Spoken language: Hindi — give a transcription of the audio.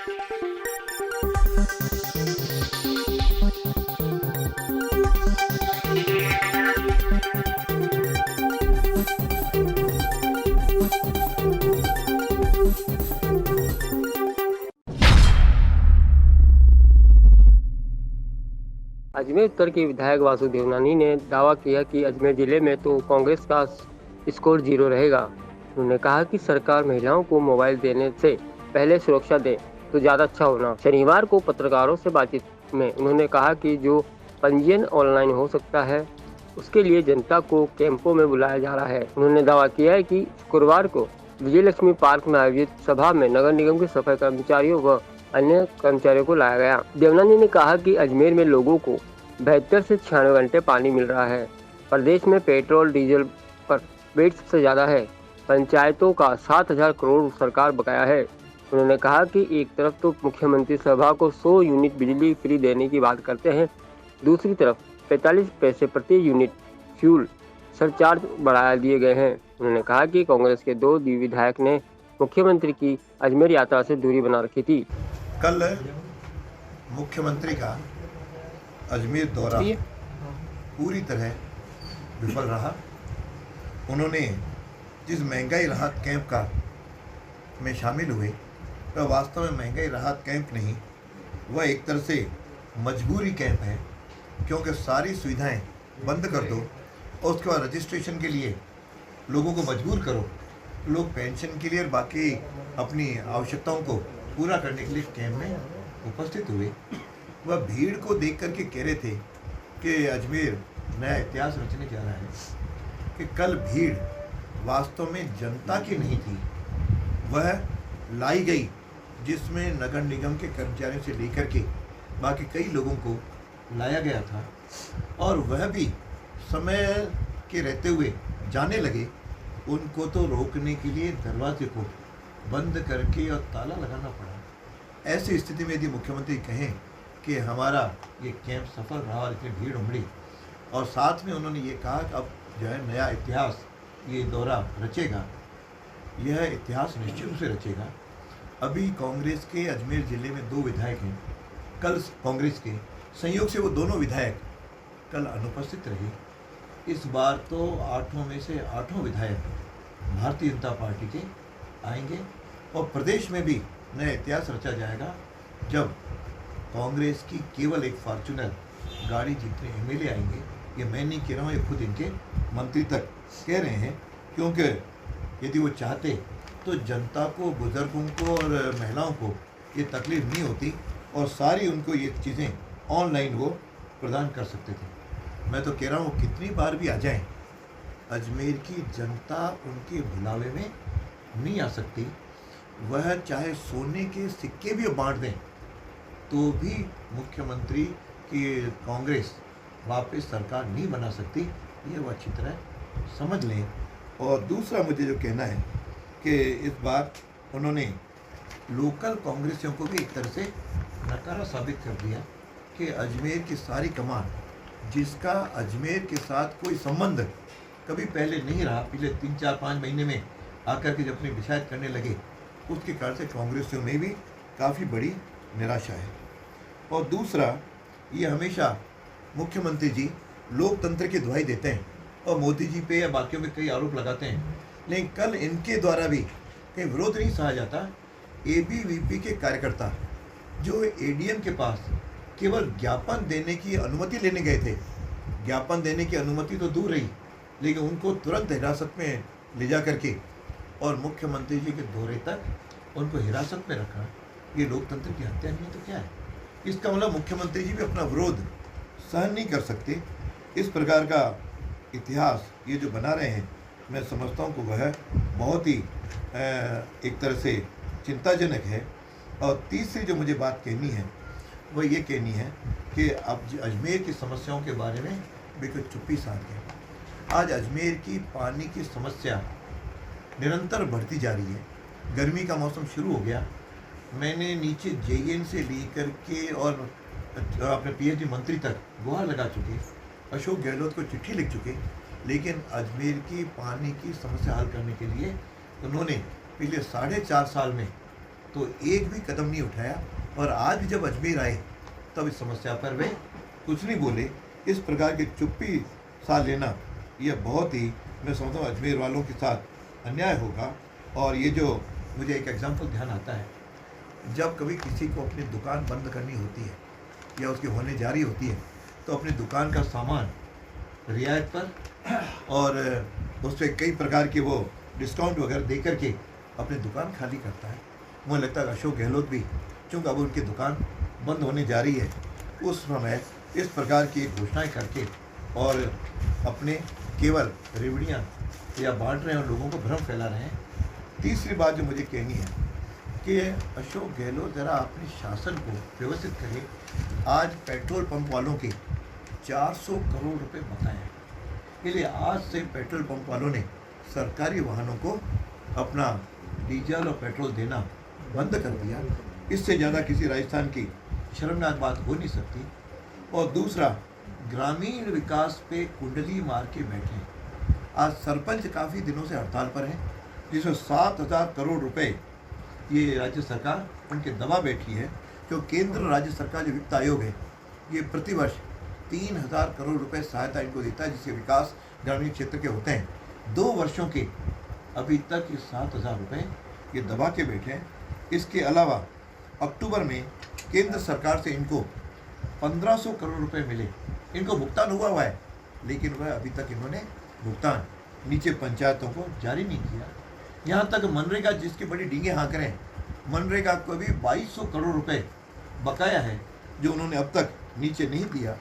अजमेर उत्तर के विधायक वासु देवनानी ने दावा किया कि अजमेर जिले में तो कांग्रेस का स्कोर 0 रहेगा। उन्होंने कहा कि सरकार महिलाओं को मोबाइल देने से पहले सुरक्षा दे तो ज़्यादा अच्छा होना। शनिवार को पत्रकारों से बातचीत में उन्होंने कहा कि जो पंजीयन ऑनलाइन हो सकता है उसके लिए जनता को कैंपों में बुलाया जा रहा है। उन्होंने दावा किया है कि शुक्रवार को विजयलक्ष्मी पार्क में आयोजित सभा में नगर निगम के सफाई कर्मचारियों व अन्य कर्मचारियों को लाया गया। देवनानी ने कहा कि अजमेर में लोगों को 72 से 96 घंटे पानी मिल रहा है। प्रदेश में पेट्रोल डीजल पर रेट सबसे ज़्यादा है। पंचायतों का 7,000 करोड़ सरकार बकाया है। उन्होंने कहा कि एक तरफ तो मुख्यमंत्री सभा को 100 यूनिट बिजली फ्री देने की बात करते हैं, दूसरी तरफ 45 पैसे प्रति यूनिट फ्यूल सरचार्ज बढ़ा दिए गए हैं। उन्होंने कहा कि कांग्रेस के 2 विधायक ने मुख्यमंत्री की अजमेर यात्रा से दूरी बना रखी थी। कल मुख्यमंत्री का अजमेर दौरा पूरी तरह विफल रहा। उन्होंने जिस महंगाई राहत कैंप का में शामिल हुए वह वास्तव में महंगाई राहत कैंप नहीं, वह एक तरह से मजबूरी कैंप है, क्योंकि सारी सुविधाएं बंद कर दो और उसके बाद रजिस्ट्रेशन के लिए लोगों को मजबूर करो, लोग पेंशन के लिए और बाकी अपनी आवश्यकताओं को पूरा करने के लिए कैंप में उपस्थित हुए। वह भीड़ को देख कर के कह रहे थे कि अजमेर नया इतिहास रचने जा रहा है, कि कल भीड़ वास्तव में जनता की नहीं थी, वह लाई गई जिसमें नगर निगम के कर्मचारियों से लेकर के बाकी कई लोगों को लाया गया था, और वह भी समय के रहते हुए जाने लगे। उनको तो रोकने के लिए दरवाजे को बंद करके और ताला लगाना पड़ा। ऐसी स्थिति में यदि मुख्यमंत्री कहें कि हमारा ये कैंप सफल रहा और इतनी भीड़ उमड़ी, और साथ में उन्होंने ये कहा कि अब जो है नया इतिहास ये दौरा रचेगा, यह इतिहास निश्चित रूप से रचेगा। अभी कांग्रेस के अजमेर ज़िले में 2 विधायक हैं। कल कांग्रेस के संयोग से वो दोनों विधायक कल अनुपस्थित रहे। इस बार तो 8 में से 8 विधायक भारतीय जनता पार्टी के आएंगे, और प्रदेश में भी नया इतिहास रचा जाएगा जब कांग्रेस की केवल एक फॉर्चूनर गाड़ी जितने एमएलए आएंगे। ये मैं नहीं कह रहा हूँ, ये खुद इनके मंत्री तक कह रहे हैं, क्योंकि यदि वो चाहते तो जनता को, बुजुर्गों को और महिलाओं को ये तकलीफ नहीं होती और सारी उनको ये चीज़ें ऑनलाइन वो प्रदान कर सकते थे। मैं तो कह रहा हूँ कितनी बार भी आ जाएं, अजमेर की जनता उनके बुलावे में नहीं आ सकती। वह चाहे सोने के सिक्के भी बांट दें तो भी मुख्यमंत्री की कांग्रेस वापस सरकार नहीं बना सकती, ये वो अच्छी तरह समझ लें। और दूसरा मुझे जो कहना है कि इस बार उन्होंने लोकल कांग्रेसियों को भी एक तरह से नकारा साबित कर दिया कि अजमेर की सारी कमान, जिसका अजमेर के साथ कोई संबंध कभी पहले नहीं रहा, पिछले 3-4-5 महीने में आकर के जब अपनी विषायत करने लगे, उसके कारण से कांग्रेसियों में भी काफ़ी बड़ी निराशा है। और दूसरा, ये हमेशा मुख्यमंत्री जी लोकतंत्र की दुहाई देते हैं और मोदी जी पे या बाकियों पे कई आरोप लगाते हैं, लेकिन कल इनके द्वारा भी कहीं विरोध नहीं सहा जाता। एबीवीपी के कार्यकर्ता जो एडीएम के पास केवल ज्ञापन देने की अनुमति लेने गए थे, ज्ञापन देने की अनुमति तो दूर रही, लेकिन उनको तुरंत हिरासत में ले जा करके और मुख्यमंत्री जी के दौरे तक उनको हिरासत में रखा। ये लोकतंत्र की हत्या नहीं तो क्या है? इसका मतलब मुख्यमंत्री जी भी अपना विरोध सहन नहीं कर सकते। इस प्रकार का इतिहास ये जो बना रहे हैं, मैं समझता हूँ कि वह बहुत ही एक तरह से चिंताजनक है। और तीसरी जो मुझे बात कहनी है वह ये कहनी है कि अब अजमेर की समस्याओं के बारे में बिल्कुल चुप्पी साध है। आज अजमेर की पानी की समस्या निरंतर बढ़ती जा रही है। गर्मी का मौसम शुरू हो गया, मैंने नीचे जेएन से लेकर के और अपने पीएचडी मंत्री तक गुहार लगा चुके, अशोक गहलोत को चिट्ठी लिख चुके, लेकिन अजमेर की पानी की समस्या हल करने के लिए उन्होंने पिछले 4.5 साल में तो एक भी कदम नहीं उठाया। और आज भी जब अजमेर आए तब इस समस्या पर वे कुछ नहीं बोले। इस प्रकार की चुप्पी सा लेना यह बहुत ही, मैं समझता हूँ, अजमेर वालों के साथ अन्याय होगा। और ये जो मुझे एक एग्जाम्पल ध्यान आता है, जब कभी किसी को अपनी दुकान बंद करनी होती है या उसकी होने जा रही होती है तो अपनी दुकान का सामान रियायत पर और उस पर कई प्रकार के वो डिस्काउंट वगैरह दे करके अपनी दुकान खाली करता है। मुझे लगता है अशोक गहलोत भी, चूँकि अब उनकी दुकान बंद होने जा रही है, उस समय इस प्रकार की घोषणाएं करके और अपने केवल रेवड़ियाँ या बांट रहे हैं और लोगों को भ्रम फैला रहे हैं। तीसरी बात जो मुझे कहनी है कि अशोक गहलोत ज़रा अपने शासन को व्यवस्थित करे। आज पेट्रोल पंप वालों के 400 करोड़ रुपए बकाए हैं, इसलिए आज से पेट्रोल पंप वालों ने सरकारी वाहनों को अपना डीजल और पेट्रोल देना बंद कर दिया। इससे ज़्यादा किसी राजस्थान की शर्मनाक बात हो नहीं सकती। और दूसरा, ग्रामीण विकास पे कुंडली मार के बैठे हैं। आज सरपंच काफ़ी दिनों से हड़ताल पर हैं, जिसमें 7,000 करोड़ रुपए ये राज्य सरकार उनके दबा बैठी है। क्योंकि केंद्र राज्य सरकार जो वित्त आयोग है, ये प्रतिवर्ष 3,000 करोड़ रुपए सहायता इनको देता है, जिससे विकास ग्रामीण क्षेत्र के होते हैं। 2 वर्षों के अभी तक ये 7,000 रुपये ये दबा के बैठे हैं। इसके अलावा अक्टूबर में केंद्र सरकार से इनको 1,500 करोड़ रुपए मिले, इनको भुगतान हुआ है, लेकिन वह अभी तक इन्होंने भुगतान नीचे पंचायतों को जारी नहीं किया। यहाँ तक मनरेगा, जिसकी बड़ी डींगे हाँक रहे हैं, मनरेगा को भी 2,200 करोड़ रुपए बकाया है, जो उन्होंने अब तक नीचे नहीं दिया।